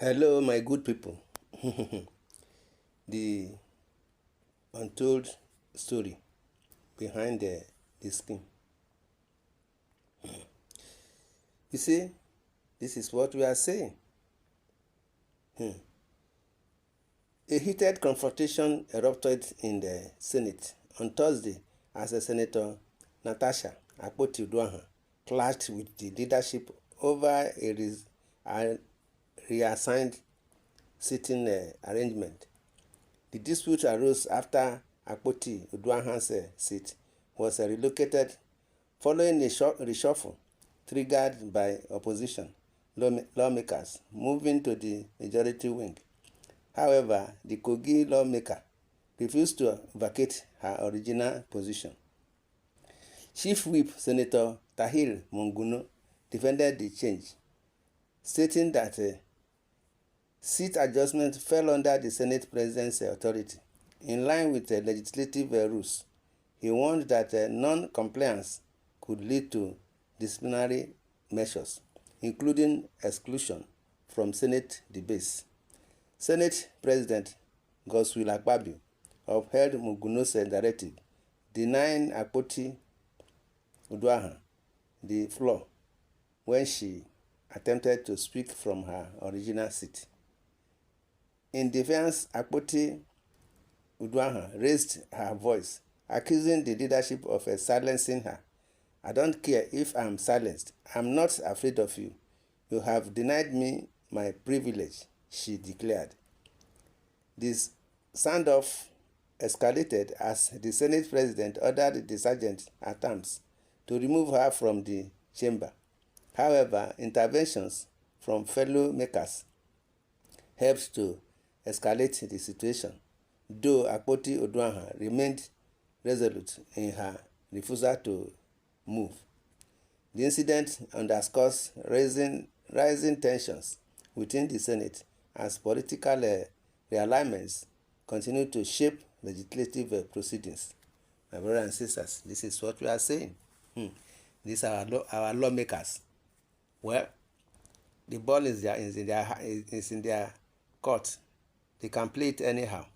Hello, my good people. The untold story behind the scheme. You see, this is what we are saying. A heated confrontation erupted in the Senate on Thursday as Senator Natasha Akpobio clashed with the leadership over a reassigned sitting arrangement. The dispute arose after Akpobio's seat was relocated following a reshuffle triggered by opposition lawmakers moving to the majority wing. However, the Kogi lawmaker refused to vacate her original position. Chief Whip Senator Tahir Monguno defended the change, stating that seat adjustment fell under the Senate President's authority. In line with legislative rules, he warned that non-compliance could lead to disciplinary measures, including exclusion from Senate debates. Senate President Godswill Akpabio upheld Monguno's directive, denying Akpobio the floor when she attempted to speak from her original seat. In defense, Akpobio raised her voice, accusing the leadership of silencing her. "I don't care if I'm silenced. I'm not afraid of you. You have denied me my privilege," she declared. This standoff escalated as the Senate President ordered the sergeant at arms to remove her from the chamber. However, interventions from fellow makers helped to escalate the situation, though Akpobio remained resolute in her refusal to move. The incident underscores rising tensions within the Senate as political realignments continue to shape legislative proceedings. My brothers and sisters, this is what we are saying. These are our lawmakers. Well, the ball is in their court. They can play it anyhow.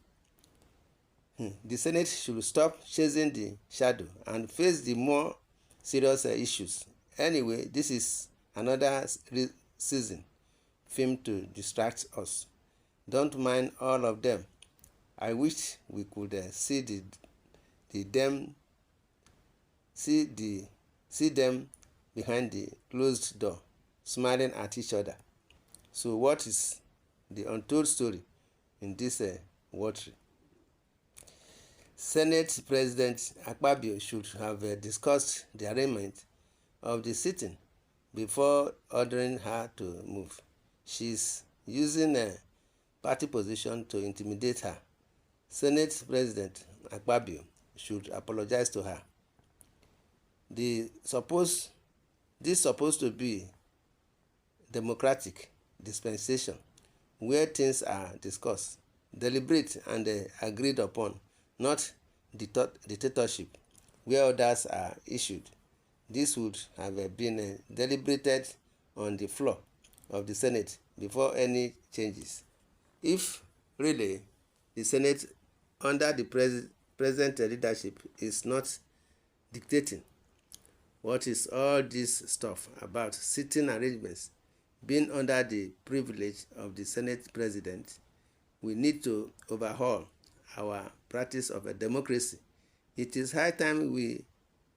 The Senate should stop chasing the shadow and face the more serious issues. Anyway, this is another season film to distract us. Don't mind all of them. I wish we could see them behind the closed door, smiling at each other. So what is the untold story in this watery? Senate President Akpabio should have discussed the arrangement of the sitting before ordering her to move. She's using a party position to intimidate her. Senate President Akpabio should apologize to her. This supposed to be democratic dispensation where things are discussed, deliberate and agreed upon, not dictatorship where orders are issued. This would have been deliberated on the floor of the Senate before any changes. If really the Senate under the present leadership is not dictating, what is all this stuff about sitting arrangements being under the privilege of the Senate President? We need to overhaul our practice of a democracy. It is high time we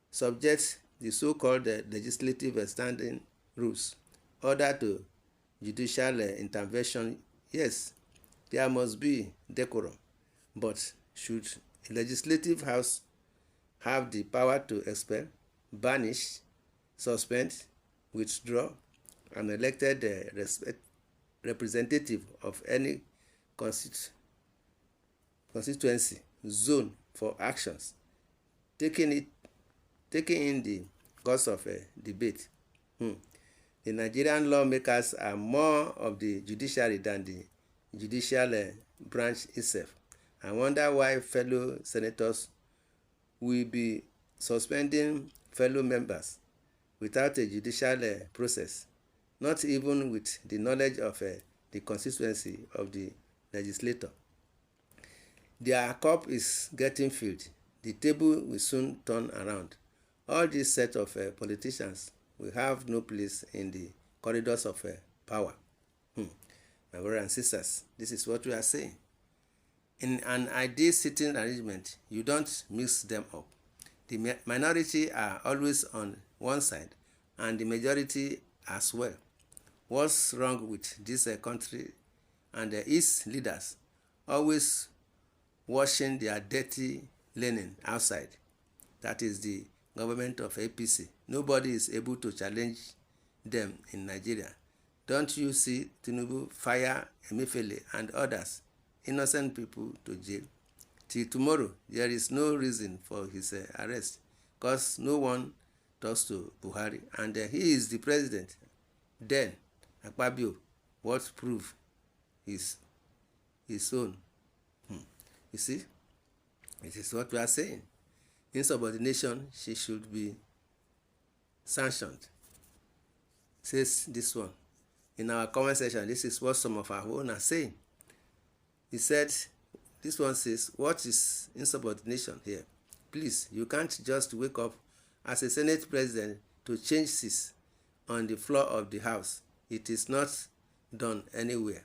subject the so-called legislative standing rules order to judicial intervention. Yes, there must be decorum, but should a legislative house have the power to expel, banish, suspend, withdraw an elected representative of any constituency zone for actions taken in the course of a debate? The Nigerian lawmakers are more of the judiciary than the judicial branch itself. I wonder why fellow senators will be suspending fellow members without a judicial process, not even with the knowledge of the constituency of the legislator. Their cup is getting filled. The table will soon turn around. All this set of politicians will have no place in the corridors of power. My brothers and sisters, this is what we are saying. In an ideal sitting arrangement, you don't mix them up. The minority are always on one side and the majority as well. What's wrong with this country and its leaders always washing their dirty linen outside? That is the government of APC. Nobody is able to challenge them in Nigeria. Don't you see Thebueau fire Emefiele and others, innocent people, to jail? Till tomorrow, there is no reason for his arrest, because no one talks to Buhari, and he is the president. Then, Akpabio, what proof his own? You see, it is what we are saying. Insubordination, she should be sanctioned. Says this one. In our comment section, this is what some of our own are saying. He said, this one says, what is insubordination here? Please, you can't just wake up as a Senate president to change seats on the floor of the House. It is not done anywhere.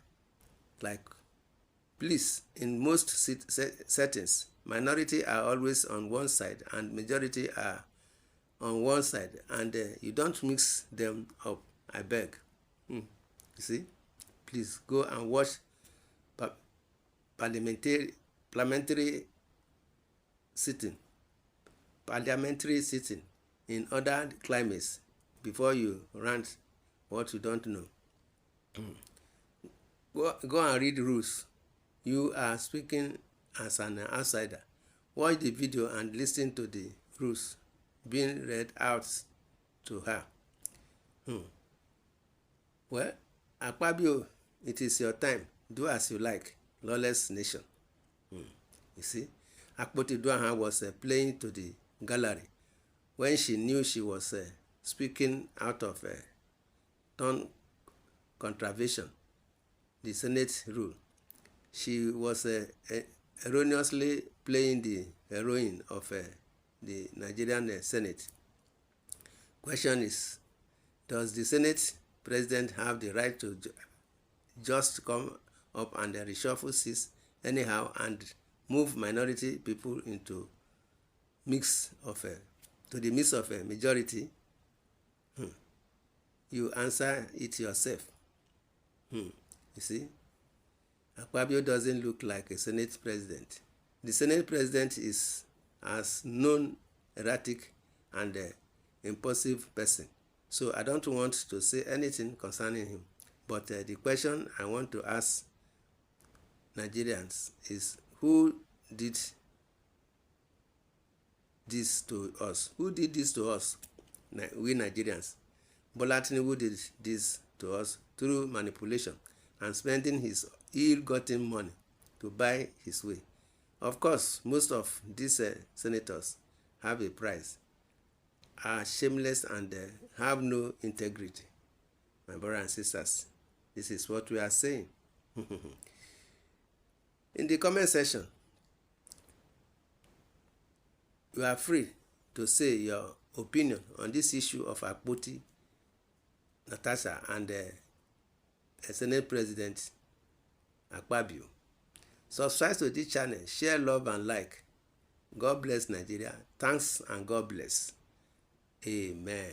Like, please, in most settings, minority are always on one side and majority are on one side, and you don't mix them up, I beg. You see, please go and watch parliamentary sitting in other climates before you rant what you don't know. Go and read rules. You are speaking as an outsider. Watch the video and listen to the rules being read out to her. Well, Akpabio, it is your time. Do as you like. Lawless nation. You see, Akpobio was playing to the gallery when she knew she was speaking out of turn contravention, the Senate rule. She was erroneously playing the heroine of the Nigerian Senate. Question is, does the Senate president have the right to just come up and reshuffle seats anyhow and move minority people into to the midst of a majority? You answer it yourself. You see, Akpabio doesn't look like a Senate president. The Senate president is as known erratic and impulsive person. So I don't want to say anything concerning him. But the question I want to ask Nigerians is, who did this to us? Who did this to us? We Nigerians. Bola Tinubu did this to us through manipulation and spending his ill-gotten money to buy his way. Of course, most of these senators have a price, are shameless and have no integrity. My brothers and sisters, this is what we are saying. In the comment section, you are free to say your opinion on this issue of Akpoti, Natasha, and Senate President Akpabio. Subscribe to this channel, share, love, and like. God bless Nigeria. Thanks and God bless. Amen.